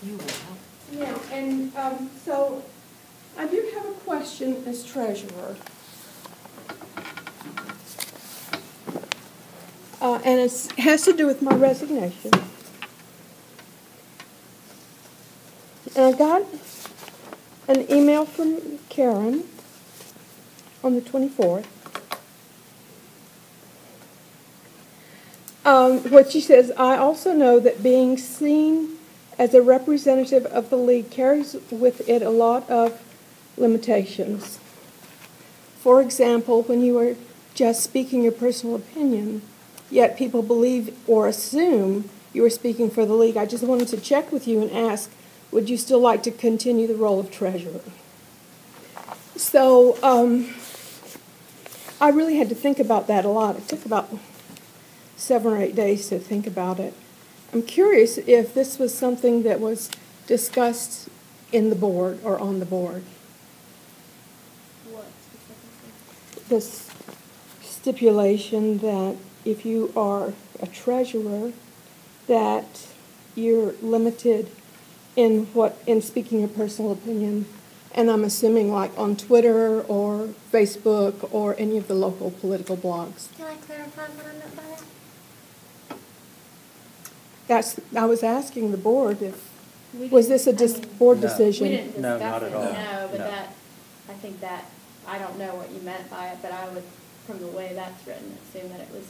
You will help. Yeah, and so I do have a question as treasurer. And it has to do with my resignation. And I got an email from Karen on the 24th. What she says, I also know that being seen as a representative of the league carries with it a lot of limitations. For example, when you are just speaking your personal opinion, yet people believe or assume you are speaking for the league. I just wanted to check with you and ask, would you still like to continue the role of treasurer? So I really had to think about that a lot. It took about 7 or 8 days to think about it. I'm curious if this was something that was discussed in the board or on the board. What specifically? This stipulation that if you are a treasurer, that you're limited in speaking your personal opinion, and I'm assuming like on Twitter or Facebook or any of the local political blogs. Can I clarify what I meant by that? I was asking the board if was this a board decision? We didn't No, discuss not it, at all. no, but No. that, I think that, I don't know what you meant by it, but I would, from the way that's written, assume that it was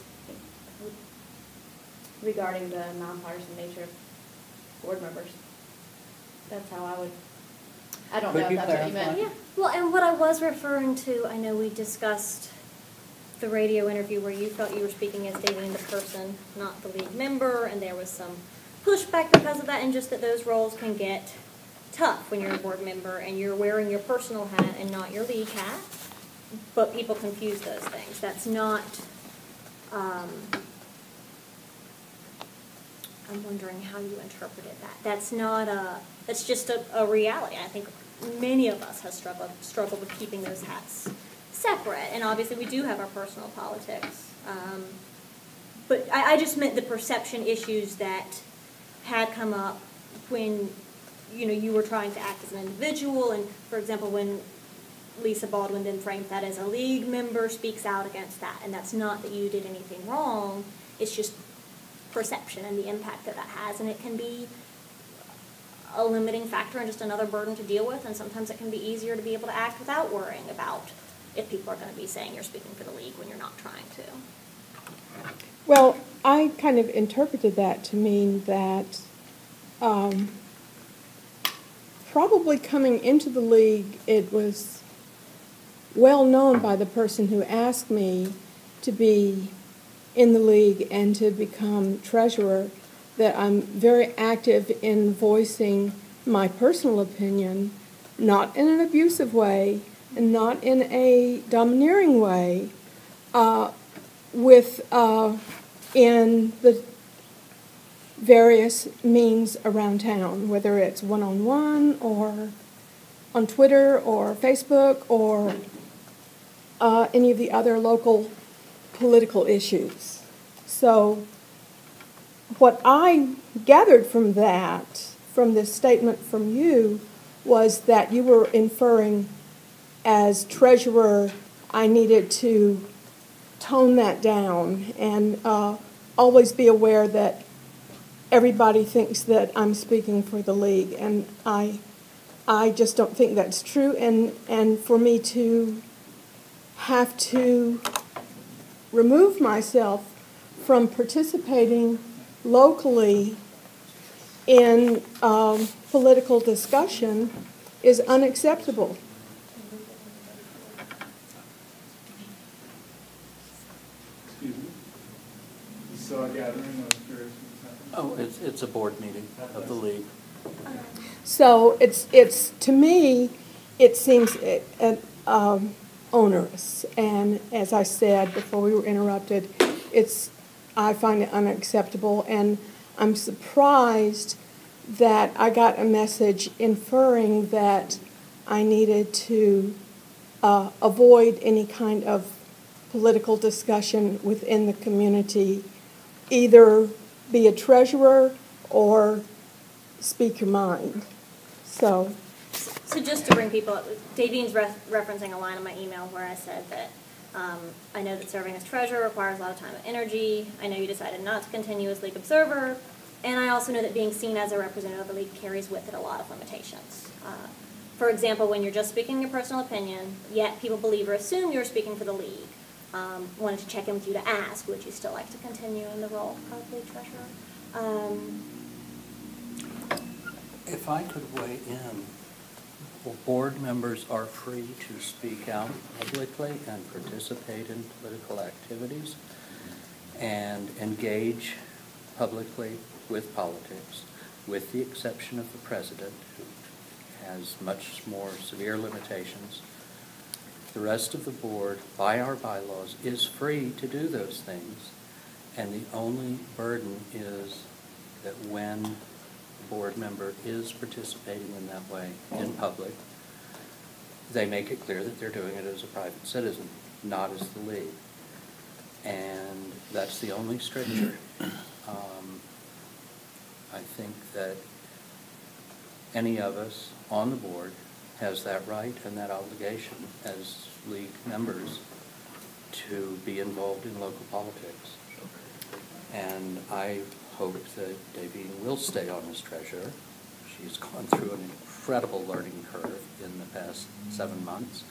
regarding the nonpartisan nature of board members. That's how I would, I don't know if that's what you meant. Yeah, well, and what I was referring to, I know we discussed the radio interview where you felt you were speaking as dating the person, not the league member, and there was some pushback because of that, and just that those roles can get tough when you're a board member and you're wearing your personal hat and not your league hat, but people confuse those things. That's not, I'm wondering how you interpreted that. That's not that's just a reality. I think many of us have struggled with keeping those hats separate, and obviously we do have our personal politics. But I just meant the perception issues that had come up when you were trying to act as an individual, and for example when Lisa Baldwin then framed that as a league member speaks out against that, and that's not that you did anything wrong, it's just perception and the impact that has, and it can be a limiting factor and just another burden to deal with, and sometimes it can be easier to be able to act without worrying about if people are going to be saying you're speaking for the league when you're not trying to. Well, I kind of interpreted that to mean that probably coming into the league, it was well known by the person who asked me to be in the league and to become treasurer that I'm very active in voicing my personal opinion, not in an abusive way and not in a domineering way, in the various means around town, whether it's one-on-one or on Twitter or Facebook or any of the other local political issues. So what I gathered from that, from this statement from you, was that you were inferring as treasurer I needed to tone that down and always be aware that everybody thinks that I'm speaking for the league, and I just don't think that's true, and for me to have to remove myself from participating locally in political discussion is unacceptable. Excuse me? You saw a gathering, I was curious what was happening. Oh, it's a board meeting of the league. So it's to me, it seems onerous, and as I said before we were interrupted, I find it unacceptable, and I'm surprised that I got a message inferring that I needed to avoid any kind of political discussion within the community, either be a treasurer or speak your mind. So, just to bring people up, Davine's referencing a line in my email where I said that I know that serving as treasurer requires a lot of time and energy. I know you decided not to continue as league observer. And I also know that being seen as a representative of the league carries with it a lot of limitations. For example, when you're just speaking your personal opinion, yet people believe or assume you're speaking for the league. Wanted to check in with you to ask, would you still like to continue in the role of league treasurer? If I could weigh in, well, board members are free to speak out publicly and participate in political activities and engage publicly with politics, with the exception of the president, who has much more severe limitations. The rest of the board, by our bylaws, is free to do those things, and the only burden is that when a board member is participating in that way in public, they make it clear that they're doing it as a private citizen, not as the league. And that's the only stricture. I think that any of us on the board has that right and that obligation as league members to be involved in local politics. And I hope that Davine will stay on as treasurer. She's gone through an incredible learning curve in the past 7 months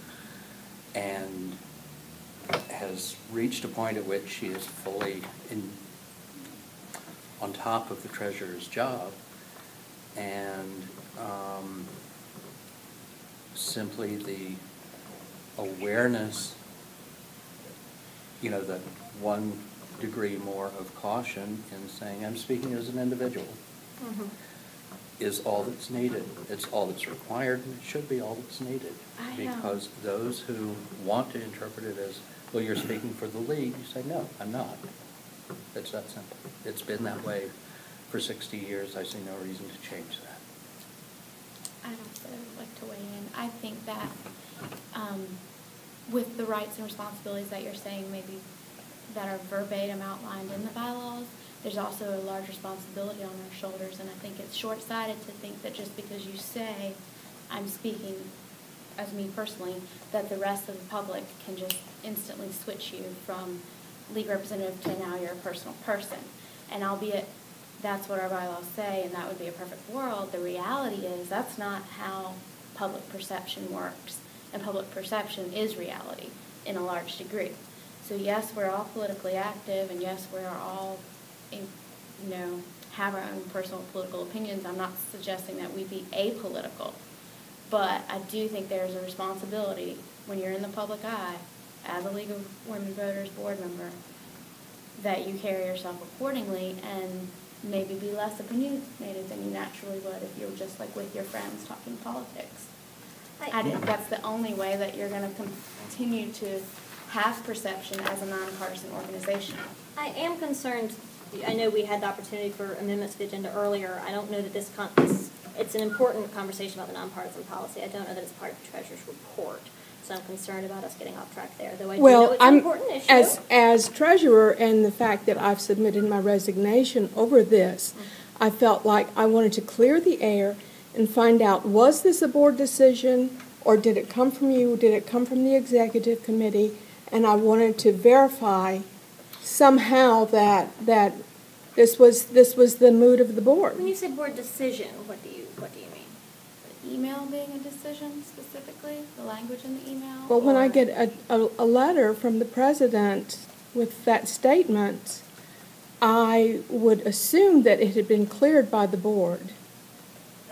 and has reached a point at which she is fully on top of the treasurer's job, and simply the awareness, the 1 degree more of caution in saying, I'm speaking as an individual, is all that's needed. It's all that's required, and it should be all that's needed. Because those who want to interpret it as, well, you're speaking for the league, you say, no, I'm not. It's that simple. It's been that way for 60 years. I see no reason to change that. I'd also like to weigh in. I think that with the rights and responsibilities that you're saying maybe that are verbatim outlined in the bylaws, there's also a large responsibility on our shoulders, and I think it's short-sighted to think that just because you say, I'm speaking as me personally, that the rest of the public can just instantly switch you from league representative to now you're a personal person. And albeit that's what our bylaws say, and that would be a perfect world, the reality is that's not how public perception works. And public perception is reality in a large degree. So yes, we're all politically active, and yes, we're all, have our own personal political opinions. I'm not suggesting that we be apolitical, but I do think there's a responsibility when you're in the public eye as a League of Women Voters board member that you carry yourself accordingly and maybe be less opinionated than you naturally would if you're just like with your friends talking politics. I think that's the only way that you're going to continue to have perception as a nonpartisan organization. I am concerned. I know we had the opportunity for amendments to the agenda earlier. I don't know that it's an important conversation about the nonpartisan policy. I don't know that it's part of the treasurer's report. So I'm concerned about us getting off track there, though I do know it's an important issue. As treasurer, and the fact that I've submitted my resignation over this, I felt like I wanted to clear the air and find out, was this a board decision, or did it come from you, did it come from the executive committee? And I wanted to verify somehow that this was the mood of the board. When you say board decision, what do you mean? The email being a decision specifically, the language in the email? Well, when I get a letter from the president with that statement, I would assume that it had been cleared by the board.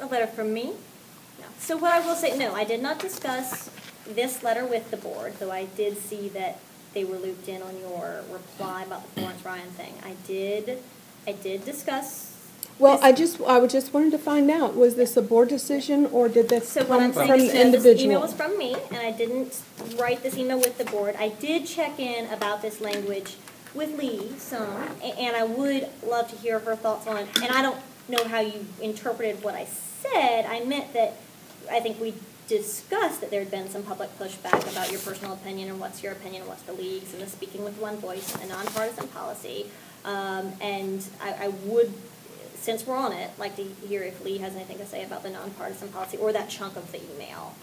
A letter from me? No. So what I will say, no, I did not discuss this letter with the board, though I did see that they were looped in on your reply about the Florence Ryan thing. I did discuss. Well, I just wanted to find out, was this a board decision, or did this come from the individual? This email was from me, and I didn't write this email with the board. I did check in about this language with Lee some, and I would love to hear her thoughts on it. And I don't know how you interpreted what I said. I meant that I think we discussed that there had been some public pushback about your personal opinion and what's your opinion and what's the league's, and the speaking with one voice and nonpartisan policy. And I would since we're on it, like to hear if Lee has anything to say about the nonpartisan policy or that chunk of the email,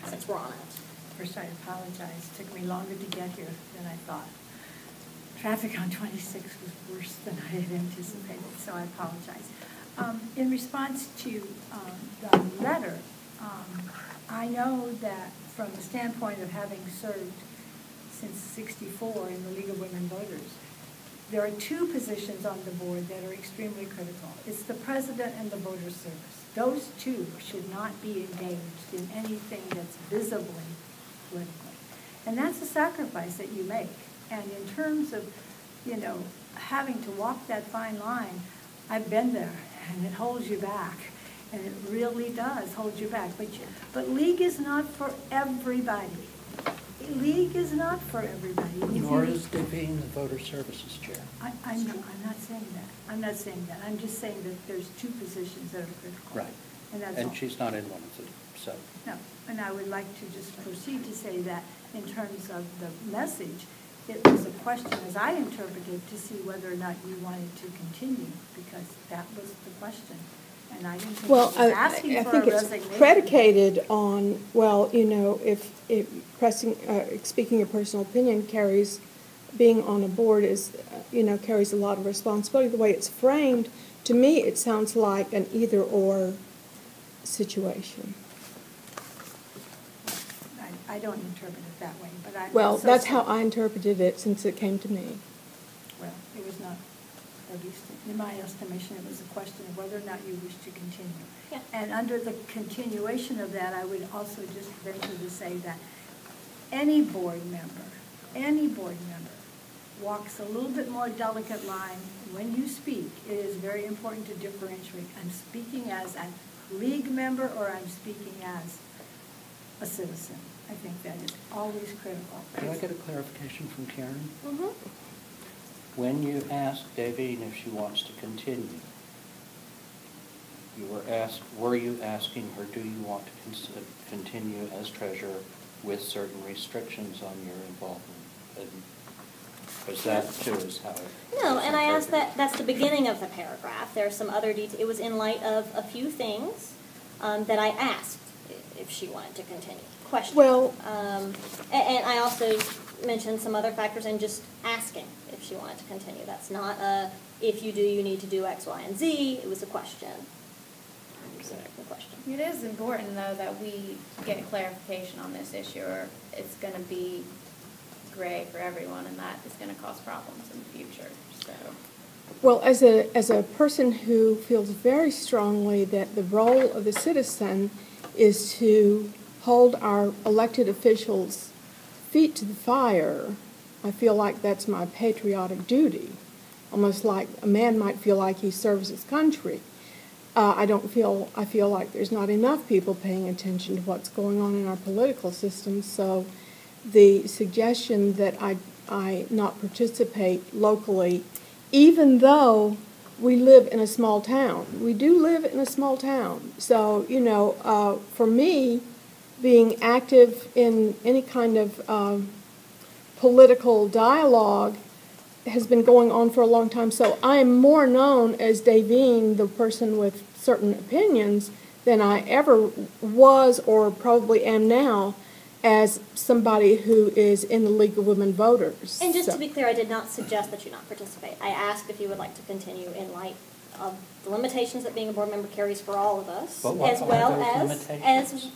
since we're on it. First, I apologize. It took me longer to get here than I thought. Traffic on 26 was worse than I had anticipated, so I apologize. In response to the letter, I know that from the standpoint of having served since '64 in the League of Women Voters, there are two positions on the board that are extremely critical. It's the president and the voter service. Those two should not be engaged in anything that's visibly political. And that's a sacrifice that you make. And in terms of, you know, having to walk that fine line, I've been there, and it holds you back. And it really does hold you back. But League is not for everybody. League is not for everybody. Nor is being the voter services chair. I'm not saying that. I'm not saying that. I'm just saying that there's two positions that are critical. Right. And that's all. And she's not in one of them, so. No, and I would like to just proceed to say that in terms of the message, it was a question, as I interpreted, to see whether or not you wanted to continue, because that was the question. And I didn't think it was asking I for think a it's resignation. predicated on, well, you know, if speaking your personal opinion carries, being on a board is, you know, carries a lot of responsibility. The way it's framed, to me, it sounds like an either-or situation. I don't interpret it that way, but I... Well, that's how I interpreted it since it came to me. Well, it was not, at least in my estimation, it was a question of whether or not you wish to continue. Yeah. And under the continuation of that, I would also just venture to say that any board member walks a little bit more delicate line when you speak. It is very important to differentiate. I'm speaking as a League member or I'm speaking as a citizen. I think that is always critical. Can I get a clarification from Karen? Mm-hmm. When you asked Davine if she wants to continue, were you asking her, do you want to continue as treasurer with certain restrictions on your involvement? Because that too is how it... No, and I asked that, that's the beginning of the paragraph. There are some other details. It was in light of a few things that I asked if she wanted to continue. Question. Well... and I also mentioned some other factors in just asking if she wanted to continue. That's not a, if you do, you need to do X, Y, and Z. It was a question. The question. It is important, though, that we get clarification on this issue, or it's going to be gray for everyone, and that is going to cause problems in the future. So, Well, as a person who feels very strongly that the role of the citizen is to hold our elected officials' feet to the fire, I feel like that's my patriotic duty, almost like a man might feel like he serves his country. I feel like there's not enough people paying attention to what's going on in our political system, so the suggestion that I not participate locally, even though we live in a small town. We do live in a small town. So, you know, for me, being active in any kind of political dialogue has been going on for a long time. So I am more known as Davine, the person with certain opinions, than I ever was or probably am now as somebody who is in the League of Women Voters. And just to be clear, I did not suggest that you not participate. I asked if you would like to continue in light of the limitations that being a board member carries for all of us, But what as are well those as limitations?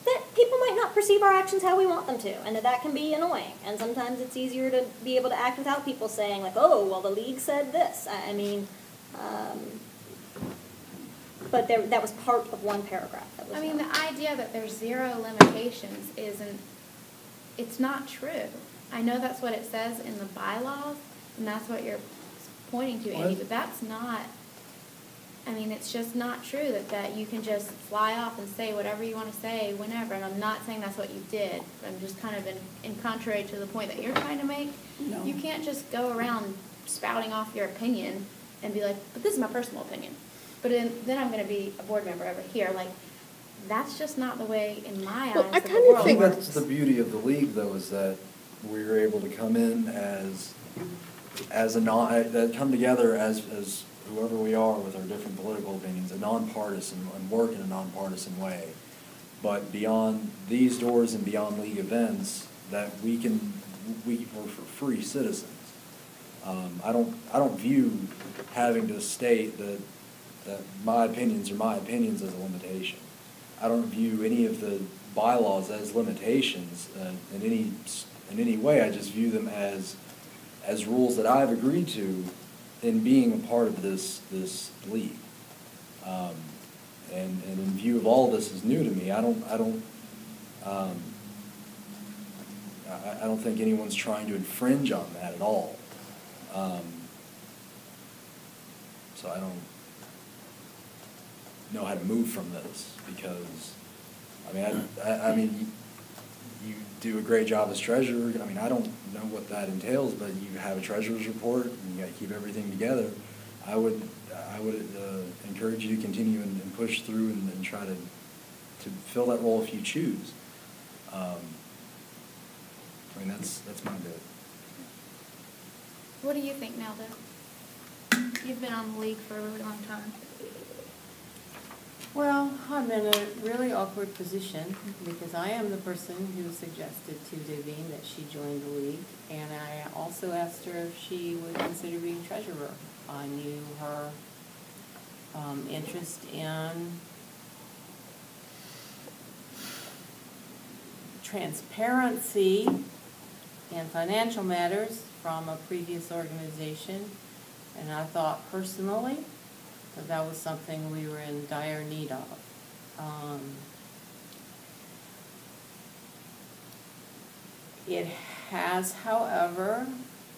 that people might not perceive our actions how we want them to, and that can be annoying. And sometimes it's easier to be able to act without people saying, like, oh, well, the league said this. I mean, but that was part of one paragraph. That was I mean, not. the idea that there's zero limitations it's not true. I know that's what it says in the bylaws, and that's what you're pointing to, Andy, but that's not, I mean, it's just not true that you can just fly off and say whatever you want to say whenever, and I'm not saying that's what you did. I'm just kind of in contrary to the point that you're trying to make. No. You can't just go around spouting off your opinion and be like, but this is my personal opinion. But then I'm going to be a board member over here. Like, that's just not the way, in my eyes, Well, I that the kinda world I think works. that's the beauty of the league, though, is that we're able to come in come together as whoever we are with our different political opinions, a nonpartisan, and work in a nonpartisan way. But beyond these doors and beyond league events, that we're for free citizens. I don't view having to state that my opinions are my opinions as a limitation. I don't view any of the bylaws as limitations in any way. I just view them as rules that I've agreed to in being a part of this league. And in view of all this is new to me, I don't think anyone's trying to infringe on that at all. So I don't know how to move from this, because I mean you do a great job as treasurer. I mean, I don't know what that entails, but you have a treasurer's report and you got to keep everything together. I would encourage you to continue and push through and try to fill that role if you choose. I mean, that's my bit. What do you think, Nelda? You've been on the league for a really long time. Well, I'm in a really awkward position because I am the person who suggested to Davine that she join the league, and I also asked her if she would consider being treasurer. I knew her interest in transparency in financial matters from a previous organization, and I thought personally that was something we were in dire need of. It has, however,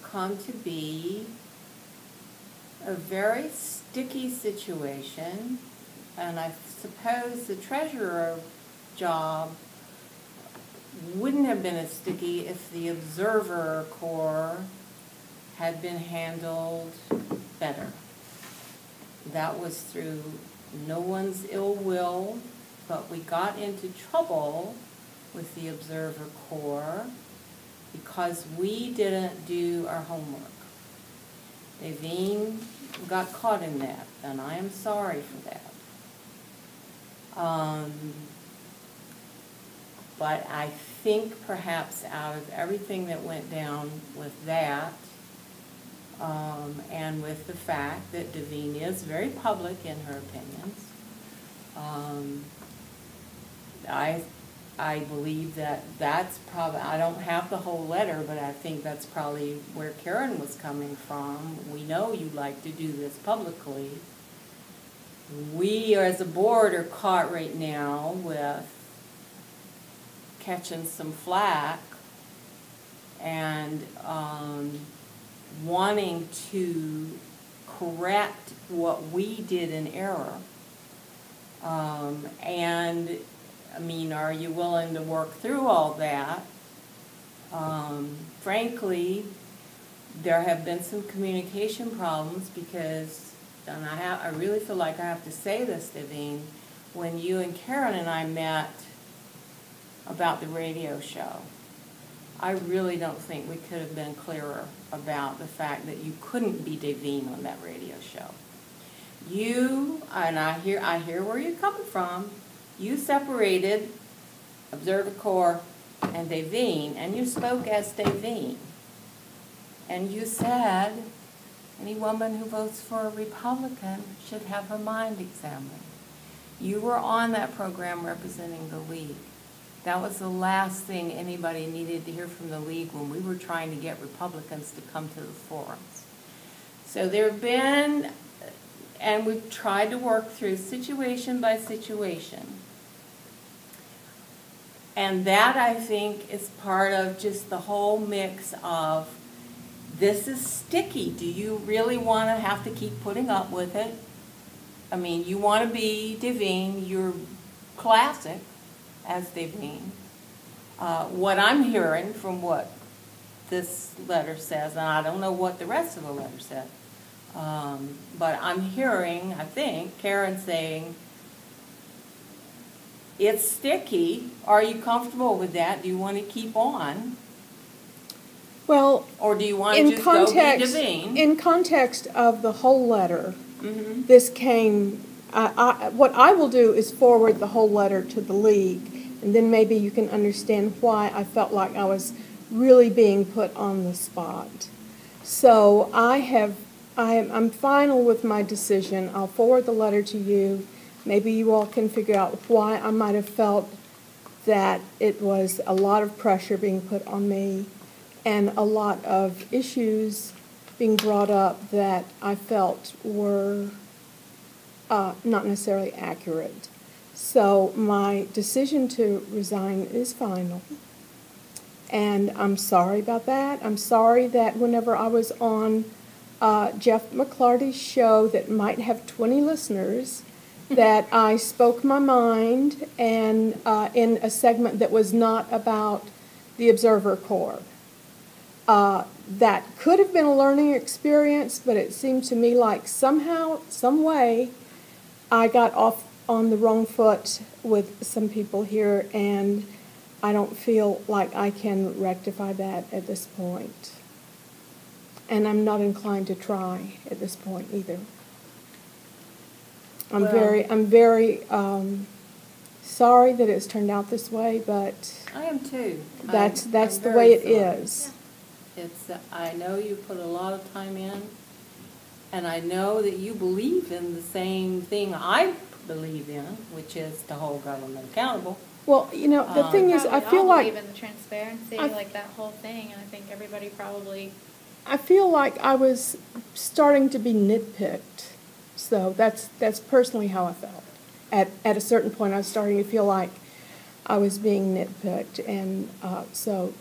come to be a very sticky situation, and I suppose the treasurer job wouldn't have been as sticky if the observer corps had been handled better. That was through no one's ill will, but we got into trouble with the observer corps because we didn't do our homework. Davine got caught in that, and I am sorry for that. But I think perhaps out of everything that went down with that, and with the fact that Davine is very public in her opinions, I believe that's probably, I don't have the whole letter, but I think that's probably where Karen was coming from. We know you like to do this publicly. We as a board are caught right now with catching some flack and wanting to correct what we did in error. And I mean, are you willing to work through all that? Frankly, there have been some communication problems because, and I really feel like I have to say this, Davine, when you and Karen and I met about the radio show, I really don't think we could have been clearer about the fact that you couldn't be Davine on that radio show. You, and I hear where you're coming from, you separated Observer Corps and Davine, and you spoke as Davine. And you said any woman who votes for a Republican should have her mind examined. You were on that program representing the League. That was the last thing anybody needed to hear from the League when we were trying to get Republicans to come to the forums. So there have been, and we've tried to work through situation by situation. And that, I think, is part of just the whole mix of, this is sticky. Do you really want to have to keep putting up with it? I mean, you want to be Davine, you're classic as Davine. What I'm hearing from what this letter says, and I don't know what the rest of the letter said, but I'm hearing, I think, Karen saying, it's sticky. Are you comfortable with that? Do you want to keep on? Well, or do you want to just go be Davine? In context of the whole letter, Mhm. This came, what I will do is forward the whole letter to the league, and then maybe you can understand why I felt like I was really being put on the spot. So I'm final with my decision. I'll forward the letter to you. Maybe you all can figure out why I might have felt that it was a lot of pressure being put on me and a lot of issues being brought up that I felt were not necessarily accurate. So my decision to resign is final. And I'm sorry about that. I'm sorry that whenever I was on Jeff McClarty's show that might have 20 listeners, that I spoke my mind and in a segment that was not about the Observer Corps. That could have been a learning experience, but it seemed to me like somehow, some way, I got off on the wrong foot with some people here, and I don't feel like I can rectify that at this point. And I'm not inclined to try at this point either. I'm very sorry that it's turned out this way, but I am too. that's I'm the very way it sorry. is. It's, I know you put a lot of time in, and I know that you believe in the same thing I believe in, which is to hold government accountable. Well, you know, the thing is, I Probably feel all like believe in the transparency, like that whole thing, and I think everybody probably. I feel like I was starting to be nitpicked. So that's personally how I felt. At a certain point, I was starting to feel like I was being nitpicked, and so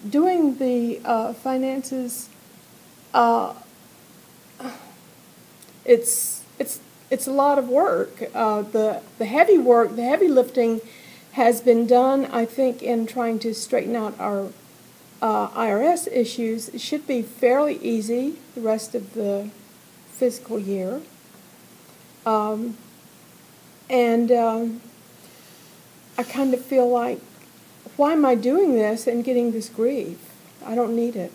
doing the finances. It's a lot of work. The heavy work, the heavy lifting, has been done. I think in trying to straighten out our IRS issues. It should be fairly easy the rest of the fiscal year. I kind of feel like, why am I doing this and getting this grief? I don't need it.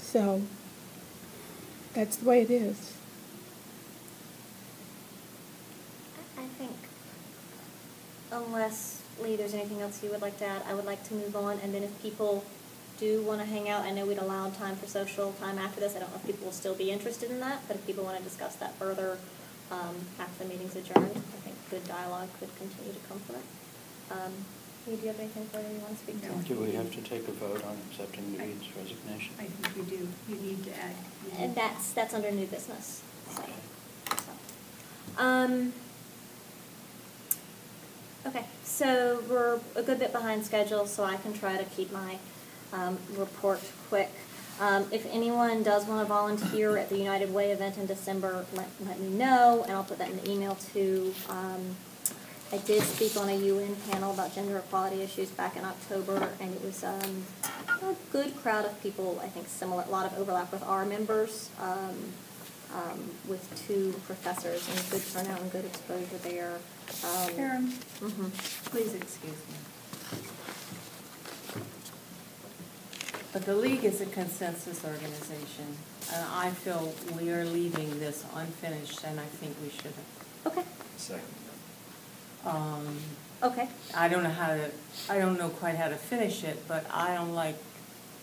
So that's the way it is. I think, unless, Lee, there's anything else you would like to add, I would like to move on, and then if people do want to hang out, I know we'd allowed time for social time after this. I don't know if people will still be interested in that, but if people want to discuss that further after the meeting's adjourned, I think good dialogue could continue to come from it. Lee, do you have anything further you want to speak to? No. Do we have to take a vote on accepting Dee's resignation? I think you do. You need to add. And that's under new business. So. Okay, so we're a good bit behind schedule, so I can try to keep my report quick. If anyone does want to volunteer at the United Way event in December, let me know, and I'll put that in the email too. I did speak on a UN panel about gender equality issues back in October, and it was a good crowd of people, I think similar, a lot of overlap with our members, with 2 professors, and good turnout and good exposure there. Karen, Mm-hmm. please excuse me. But the league is a consensus organization, and I feel we are leaving this unfinished, and I think we should have. Okay. Second. Okay. I don't know quite how to finish it, but I don't like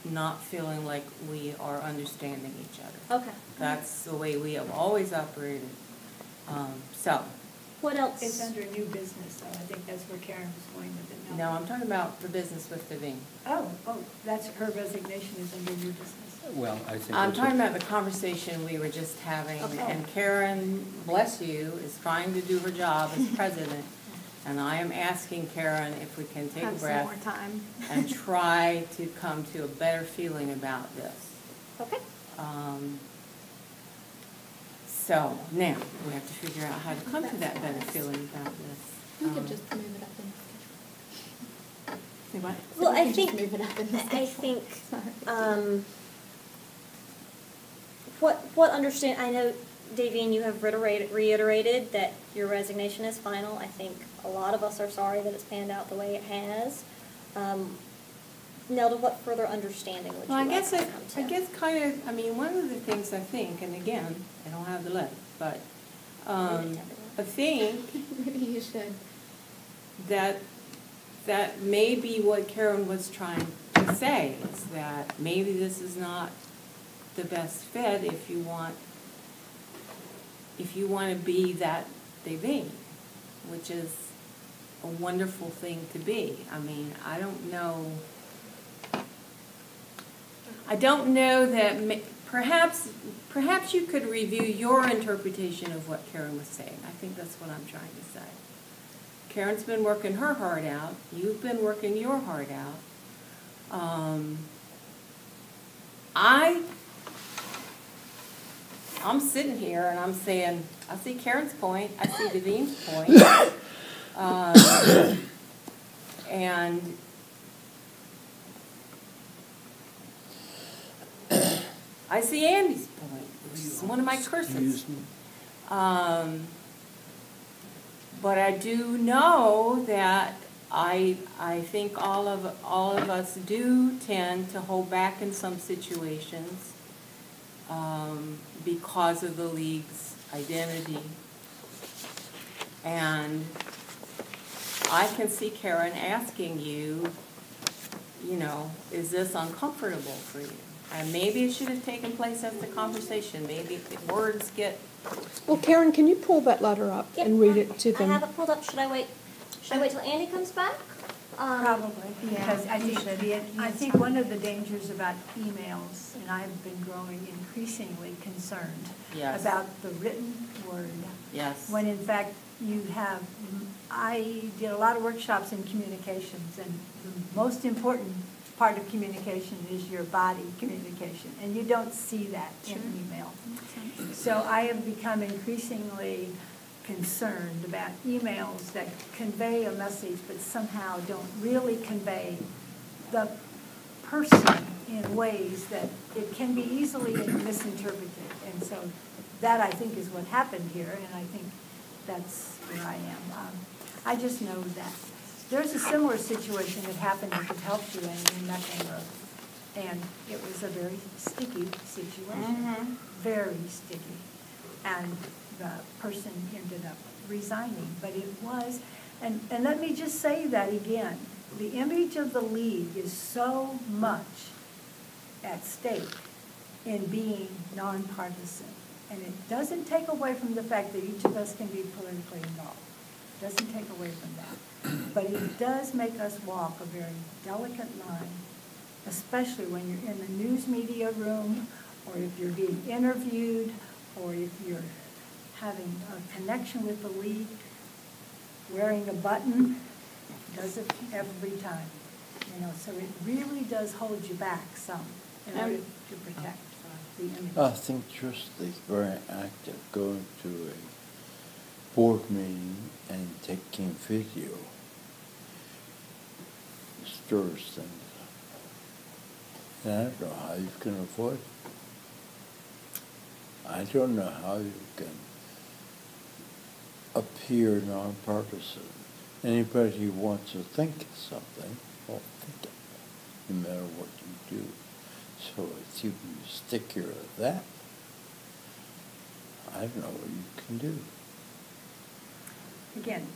not feeling like we are understanding each other. Okay. That's the way we have always operated. So. What else? It's under new business, though. I think that's where Karen was going with it. No, I'm talking about the business with Devine. Oh, that's her resignation is under new business. Well, I think. I'm talking about the conversation we were just having, Okay. and Karen, bless you, is trying to do her job as president. And I am asking Karen if we can take a breath Have some more time. and try to come to a better feeling about this. Okay. So now we have to figure out how to come to that better feeling about this. We could just move it up in the schedule. Well, We I could think, just move it up in the I schedule. think, what understand, I know, Davine, you have reiterated that your resignation is final. I think a lot of us are sorry that it's panned out the way it has. Nelda, what further understanding would you Well, I like guess, to come to? I guess kind of, I mean, one of the things I think, and again, I don't have the letter, but I think Maybe you should. that may be what Karen was trying to say, is that maybe this is not the best fit if you want to be that Devine, which is a wonderful thing to be. I mean, I don't know that, perhaps you could review your interpretation of what Karen was saying. I think that's what I'm trying to say. Karen's been working her heart out. You've been working your heart out. I'm sitting here and I'm saying, I see Karen's point, I see Devine's point, and I see Andy's point, which is one of my curses. But I do know that I think all of us do tend to hold back in some situations because of the league's identity. And I can see Karen asking you, you know, is this uncomfortable for you? And maybe it should have taken place as the conversation. Maybe if the words get... Well, Karen, can you pull that letter up Yep, and read it to them? I have it pulled up. Should I wait till Andy comes back? Probably, Yeah, because I you think, should. I think one of the dangers about emails, and I've been growing increasingly concerned Yes. about the written word. Yes. When in fact you have, I did a lot of workshops in communications, and the most important part of communication is your body communication, and you don't see that in email. So I have become increasingly concerned about emails that convey a message but somehow don't really convey the person in ways that it can be easily misinterpreted. And so that, I think, is what happened here, and I think that's where I am. I just know that there's a similar situation that happened at the Help You in Mecklenburg, and it was a very sticky situation, very sticky. And the person ended up resigning, but it was, and let me just say that again, the image of the league is so much at stake in being nonpartisan, and it doesn't take away from the fact that each of us can be politically involved. It doesn't take away from that, but it does make us walk a very delicate line, especially when you're in the news media room, or if you're being interviewed, or if you're having a connection with the league. Wearing a button does it every time, you know, so it really does hold you back some in order to protect the image. I think just the very act of going to a board meeting and taking video stirs things up. And I don't know how you can avoid it. I don't know how you can appear nonpartisan. Anybody who wants to think something will think it, no matter what you do. So if you can stick here at that, I don't know what you can do. Again,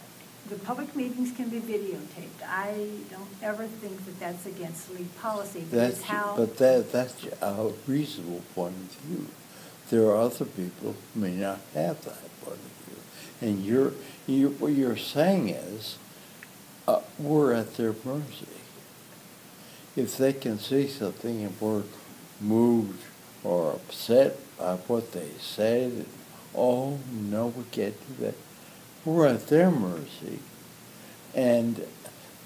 the public meetings can be videotaped. I don't ever think that that's against league policy, but it's how... But that's a reasonable point of view. There are other people who may not have that point of view. And what you're saying is, we're at their mercy. If they can see something and we're moved or upset by what they said, and, oh, no, we can't do that. We're at their mercy. And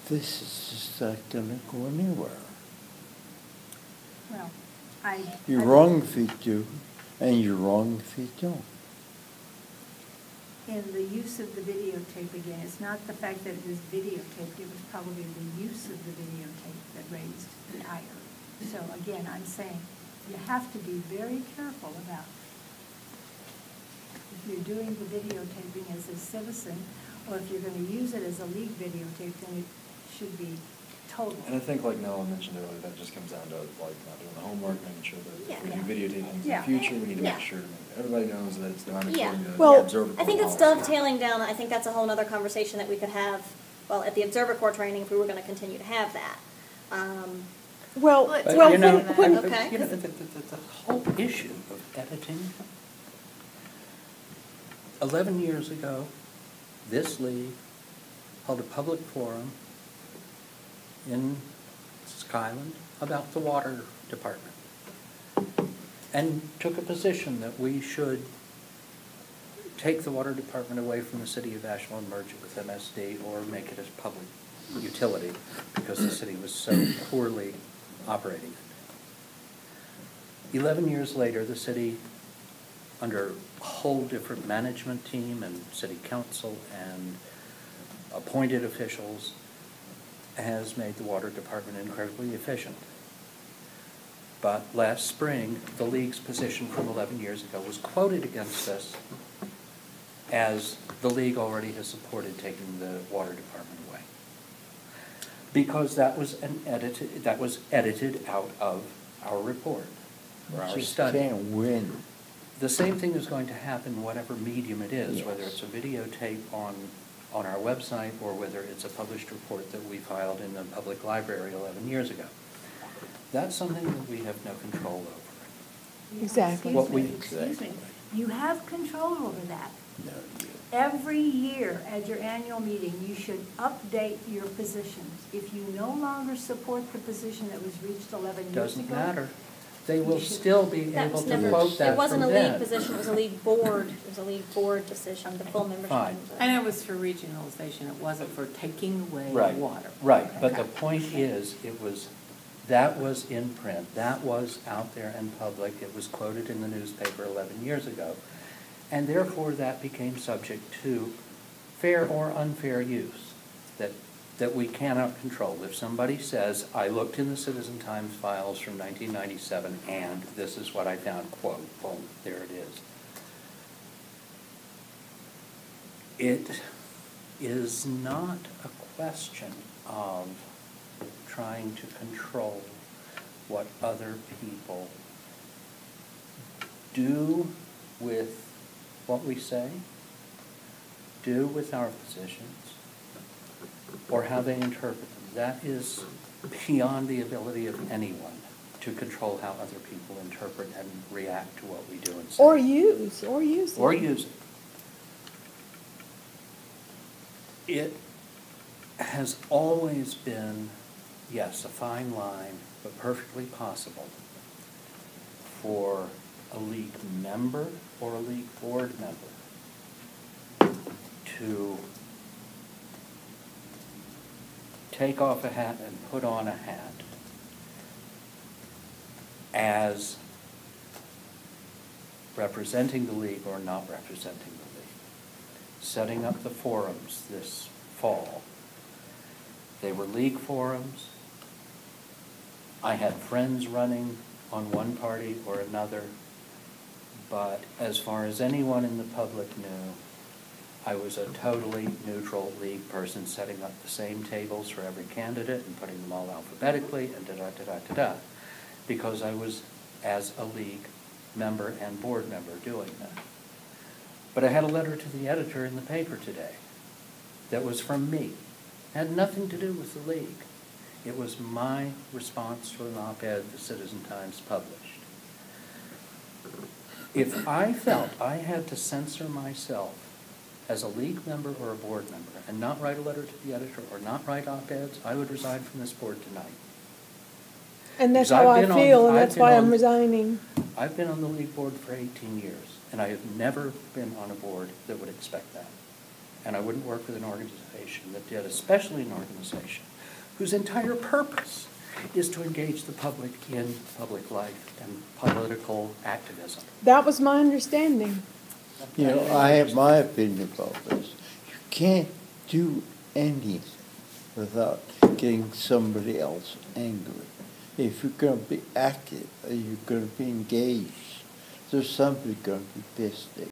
this is just not going to go anywhere. Well, You're wrong if you do, and you're wrong if you don't. in the use of the videotape, again, it's not the fact that it was videotaped, it was probably the use of the videotape that raised the ire. So again, I'm saying you have to be very careful about if you're doing the videotaping as a citizen, or if you're going to use it as a league videotape, then it should be Totally. And I think, like Nella mentioned earlier, that just comes down to like not doing the homework, making sure that if we Yeah. do videotape things in Yeah. the future, we need to Yeah. make sure that everybody knows that it's done Yeah. according to Well- the Observer I think Corps it's policy. dovetailing down, I think that's a whole other conversation that we could have, well, at the Observer Corps training, if we were gonna continue to have that. Well, But well, you know, when, Okay. you know, the whole issue of editing, 11 years ago, this league held a public forum in Skyland about the water department and took a position that we should take the water department away from the city of Ashland, merge it with MSD, or make it a public utility because the city was so poorly operating it. 11 years later, the city, under a whole different management team and city council and appointed officials, has made the water department incredibly efficient. But last spring, the league's position from 11 years ago was quoted against us as the league already has supported taking the water department away. Because that was edited out of our report, or our Just study. can't win. The same thing is going to happen whatever medium it is, Yes. whether it's a videotape on our website or whether it's a published report that we filed in the public library 11 years ago. That's something that we have no control over. Exactly. What we- Excuse me. You have control over that. No, you- Every year at your annual meeting, you should update your positions. If you no longer support the position that was reached 11 years ago. Doesn't matter. They will You should- still be That able was to never, quote that it wasn't a from league then. position, it was a league board, it was a league board decision, the full membership. Fine. And it was for regionalization, it wasn't for taking away Right, water. right, but the Okay. point is, that was in print, that was out there in public, it was quoted in the newspaper 11 years ago, and therefore that became subject to fair or unfair use that we cannot control. If somebody says, I looked in the Citizen Times files from 1997 and this is what I found, quote, boom, there it is. It is not a question of trying to control what other people do with what we say, do with our positions, or how they interpret them. That is beyond the ability of anyone to control how other people interpret and react to what we do and say. or use it. Or use it. It has always been, yes, a fine line, but perfectly possible for a league member or a league board member to take off a hat and put on a hat as representing the league or not representing the league. Setting up the forums this fall. They were league forums. I had friends running on one party or another, but as far as anyone in the public knew, I was a totally neutral league person, setting up the same tables for every candidate and putting them all alphabetically and da-da-da-da-da-da, because I was, as a league member and board member, doing that. But I had a letter to the editor in the paper today that was from me. It had nothing to do with the league. It was my response to an op-ed the Citizen Times published. If I felt I had to censor myself as a league member or a board member and not write a letter to the editor or not write op-eds, I would resign from this board tonight. And that's Because how I've I been on- feel, and I've that's been why I'm on- resigning. I've been on the league board for 18 years, and I have never been on a board that would expect that. And I wouldn't work with an organization that did, especially an organization whose entire purpose is to engage the public in public life and political activism. That was my understanding. You know, I have my opinion about this. You can't do anything without getting somebody else angry. If you're going to be active, you're going to be engaged, there's somebody going to be pissed at